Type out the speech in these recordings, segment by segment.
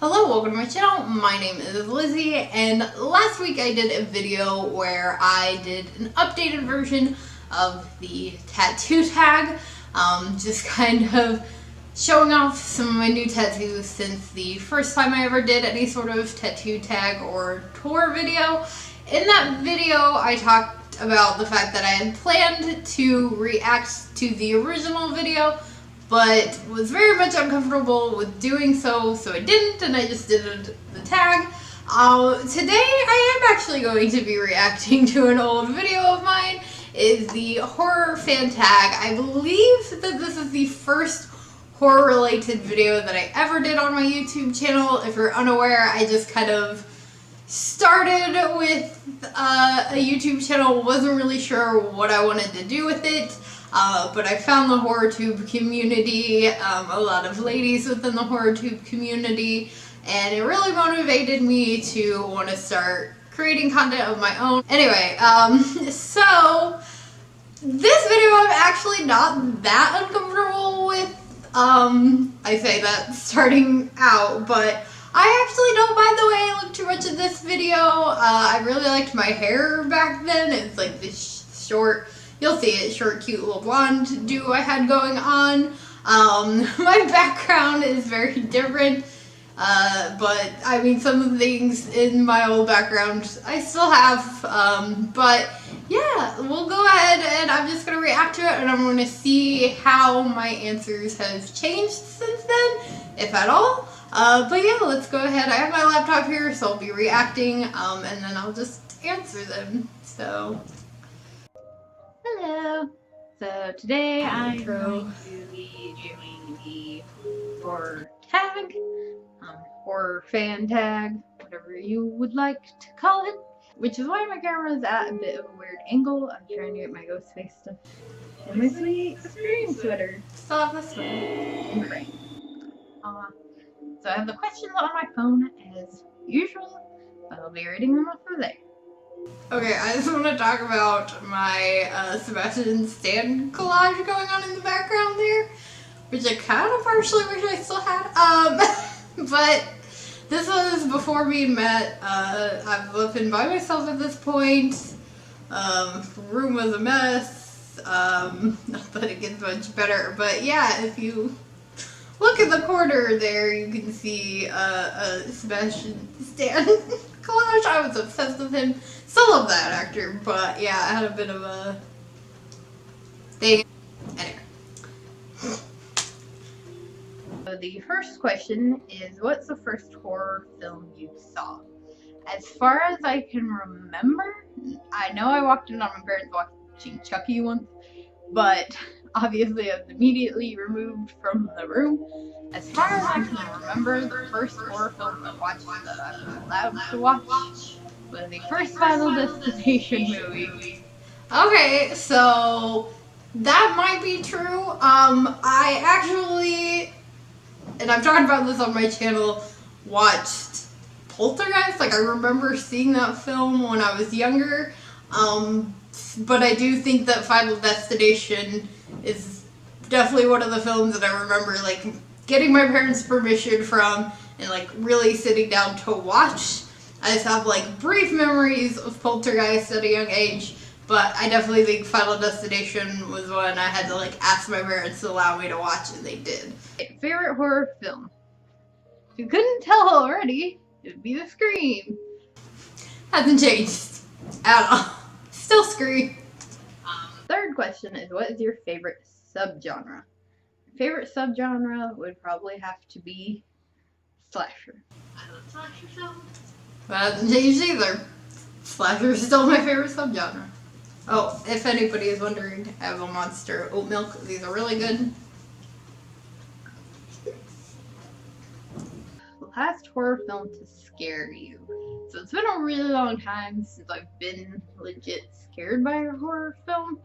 Hello, welcome to my channel. My name is Lizzie, and last week I did a video where I did an updated version of the tattoo tag, just kind of showing off some of my new tattoos since the first time I ever did any sort of tattoo tag or tour video. In that video, I talked about the fact that I had planned to react to the original video, but was very much uncomfortable with doing so I didn't, and I just did the tag. Today I am actually going to be reacting to an old video of mine. It's the horror fan tag. I believe that this is the first horror related video that I ever did on my YouTube channel. If you're unaware, I just kind of started with a YouTube channel, wasn't really sure what I wanted to do with it. But I found the HorrorTube community, a lot of ladies within the HorrorTube community, and it really motivated me to want to start creating content of my own. Anyway, so this video I'm actually not that uncomfortable with. I say that starting out, but I actually don't mind the way I look too much in this video. I really liked my hair back then. It's like this short, you'll see it, short, cute little blonde do I had going on. My background is very different, but I mean, some of the things in my old background I still have, but yeah, we'll go ahead and I'm just going to react to it, and I'm going to see how my answers have changed since then, if at all. But yeah, let's go ahead. I have my laptop here, so I'll be reacting, and then I'll just answer them. So, hello. So today I'm going to be doing the horror tag, horror fan tag, whatever you would like to call it. Which is why my camera is at a bit of a weird angle. I'm trying to get my ghost face stuff in my sweet Scream sweater. Still have this one in frame. So I have the questions on my phone as usual, but I'll be reading them off of there. Okay, I just want to talk about my Sebastian Stan collage going on in the background there, which I kind of partially wish I still had. But this was before we met. I've lived by myself at this point. Room was a mess. Not that it gets much better, but yeah, if you look in the corner there, you can see a Sebastian Stan collage. I was obsessed with him. Still love that actor, but yeah, I had a bit of a thing. Anyway. So the first question is, what's the first horror film you saw? As far as I can remember, I know I walked in on my parents watching Chucky once, but obviously I was immediately removed from the room. As far as I can remember, the first horror film I watched that I was allowed to watch was the first Final Destination movie. Okay, so that might be true. I actually, and I've talked about this on my channel, watched Poltergeist. Like, I remember seeing that film when I was younger. But I do think that Final Destination is definitely one of the films that I remember, like, getting my parents' permission from and, like, really sitting down to watch. I just have, like, brief memories of Poltergeist at a young age, but I definitely think Final Destination was one I had to, like, ask my parents to allow me to watch, and they did. Favorite horror film? If you couldn't tell already, it would be The Scream. Hasn't changed at all. Still Scream. Third question is, what is your favorite subgenre? Favorite subgenre would probably have to be slasher. I love slasher films. That hasn't changed either. Slasher is still my favorite subgenre. Oh, if anybody is wondering, I have a Monster oat milk. These are really good. Last horror film to scare you. So it's been a really long time since I've been legit scared by a horror film,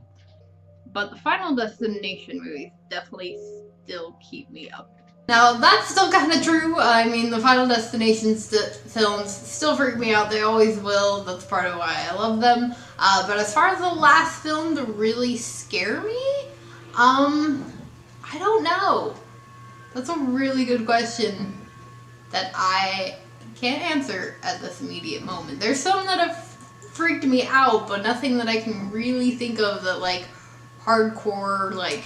but the Final Destination movies definitely still keep me up. Now, that's still kind of true. I mean, the Final Destination films still freak me out. They always will. That's part of why I love them. But as far as the last film to really scare me, I don't know. That's a really good question. that I can't answer at this immediate moment. There's some that have freaked me out, but nothing that I can really think of that like hardcore like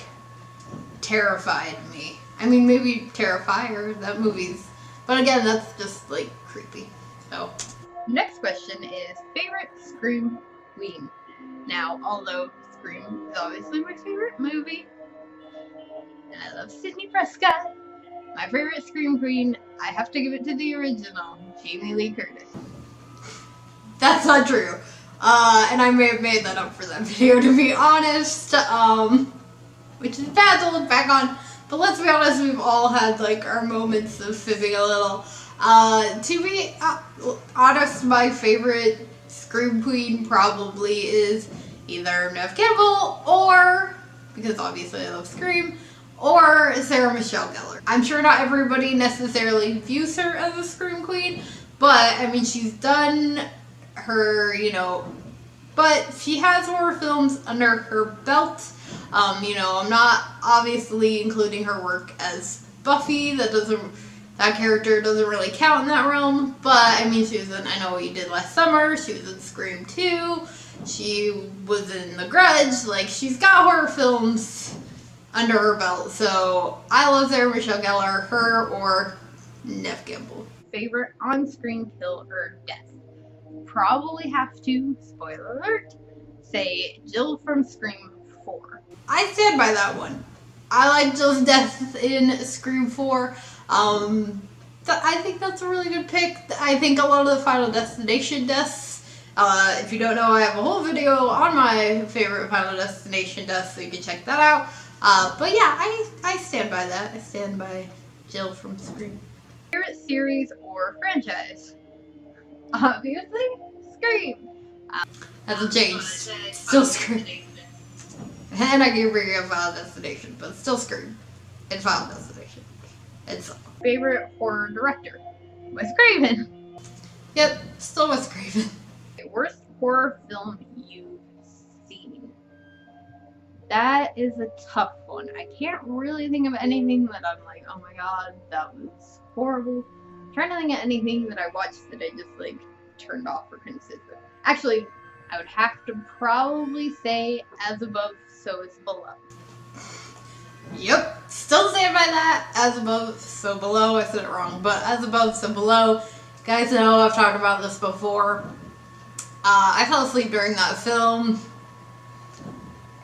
terrified me. I mean, maybe Terrifier, that movie's, but again, that's just like creepy. So, next question is favorite Scream queen. Now, although Scream is obviously my favorite movie, and I love Sidney Prescott, my favorite Scream queen, I have to give it to the original, Jamie Lee Curtis. That's not true. And I may have made that up for that video, to be honest, which is bad to look back on. But let's be honest, we've all had like our moments of fibbing a little. To be honest, my favorite Scream queen probably is either Neve Campbell or, because obviously I love Scream, or Sarah Michelle Gellar. I'm sure not everybody necessarily views her as a Scream queen, but I mean, she's done her, you know, but she has horror films under her belt. You know, I'm not obviously including her work as Buffy. That character doesn't really count in that realm. But I mean, she was in I Know What You Did Last Summer. She was in Scream 2. She was in The Grudge. Like, she's got horror films under her belt. So I love Sarah Michelle Gellar, her or Neve Campbell. Favorite on-screen kill or death? Probably have to, spoiler alert, say Jill from Scream 4. I stand by that one. I like Jill's death in Scream 4. I think that's a really good pick. I think a lot of the Final Destination deaths, if you don't know, I have a whole video on my favorite Final Destination deaths, so you can check that out. But yeah, I stand by that. I stand by Jill from Scream. Favorite series or franchise? Obviously, Scream. Hasn't changed. Still Scream. And I can bring up Final Destination, but still Scream. And Final Destination. And so. Favorite horror director? Wes Craven. Yep, still Wes Craven. Worst horror film you've seen? That is a tough one. I can't really think of anything that I'm like, oh my god, that was horrible. I'm trying to think of anything that I watched that I just like turned off or couldn't sit through. Actually, I would have to probably say As Above, So Is Below. Yep, still stand by that. As Above, So Below. I said it wrong, but As Above, So Below. You guys know I've talked about this before. I fell asleep during that film,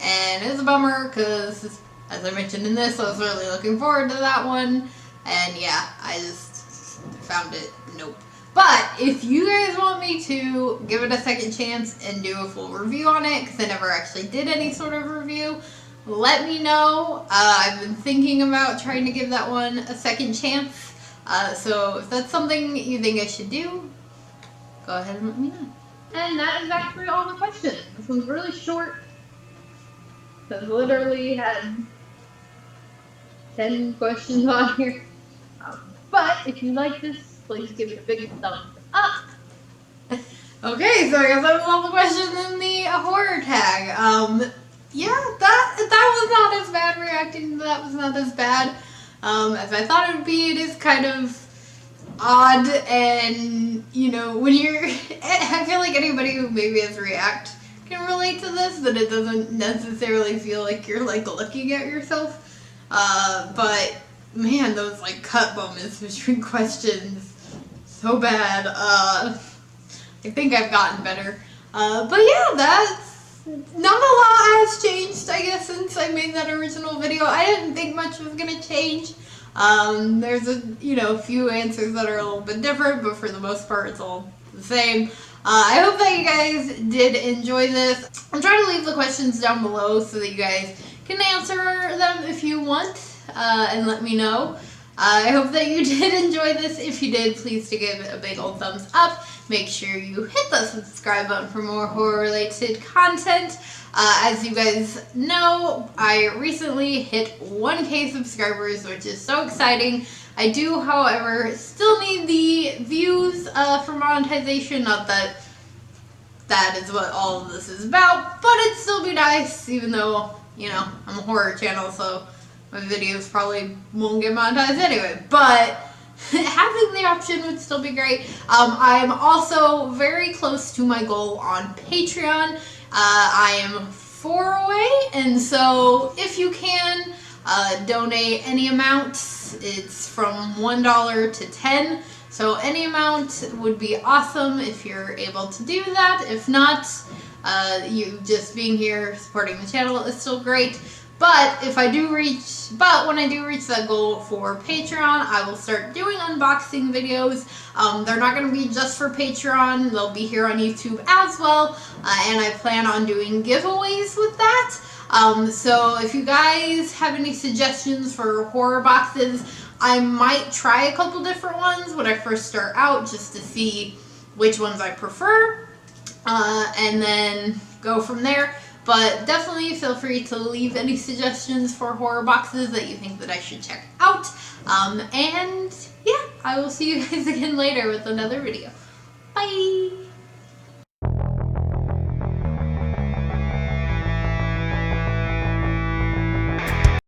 and it was a bummer because, as I mentioned in this, I was really looking forward to that one, and yeah, I just found it nope. But if you guys want me to give it a second chance and do a full review on it, because I never actually did any sort of review, let me know. I've been thinking about trying to give that one a second chance. So if that's something you think I should do, go ahead and let me know. And that is actually all the questions. This one's really short. Because literally had 10 questions on here. But if you like this, please give it a big thumbs up. Okay, so I guess that was all the questions in the horror tag. Yeah, that was not as bad. Reacting to that was not as bad as I thought it would be. It is kind of odd, and you know, when you're, I feel like anybody who maybe has React can relate to this, that it doesn't necessarily feel like you're like looking at yourself. But man, those like cut moments between questions, so bad. I think I've gotten better. But yeah, that's not a lot has changed, I guess, since I made that original video. I didn't think much was gonna change. There's a few answers that are a little bit different, but for the most part, it's all the same. I hope that you guys did enjoy this. I'm trying to leave the questions down below so that you guys can answer them if you want, and let me know. I hope that you did enjoy this. If you did, please to give it a big old thumbs up. Make sure you hit the subscribe button for more horror-related content. As you guys know, I recently hit 1K subscribers, which is so exciting. I do, however, still need the views for monetization. Not that that is what all of this is about, but it'd still be nice, even though, you know, I'm a horror channel, so my videos probably won't get monetized anyway. But having the option would still be great. I'm also very close to my goal on Patreon. I am 4 away, and so if you can donate any amount, it's from $1 to 10. So any amount would be awesome if you're able to do that. If not, you just being here supporting the channel is still great. But when I do reach that goal for Patreon, I will start doing unboxing videos. They're not going to be just for Patreon. They'll be here on YouTube as well. And I plan on doing giveaways with that. So if you guys have any suggestions for horror boxes, I might try a couple different ones when I first start out just to see which ones I prefer. And then go from there. But definitely feel free to leave any suggestions for horror boxes that you think that I should check out. And yeah, I will see you guys again later with another video. Bye!